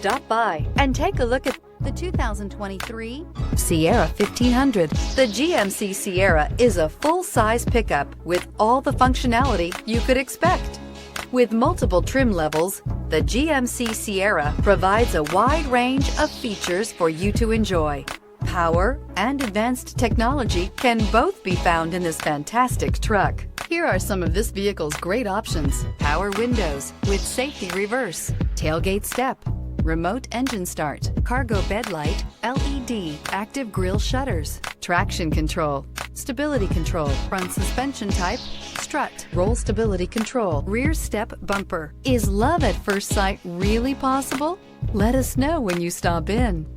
Stop by and take a look at the 2023 Sierra 1500. The GMC Sierra is a full-size pickup with all the functionality you could expect. With multiple trim levels, the GMC Sierra provides a wide range of features for you to enjoy. Power and advanced technology can both be found in this fantastic truck. Here are some of this vehicle's great options: power windows with safety reverse, tailgate step, remote engine start, cargo bed light, LED, active grille shutters, traction control, stability control, front suspension type, strut, roll stability control, rear step bumper. Is love at first sight really possible? Let us know when you stop in.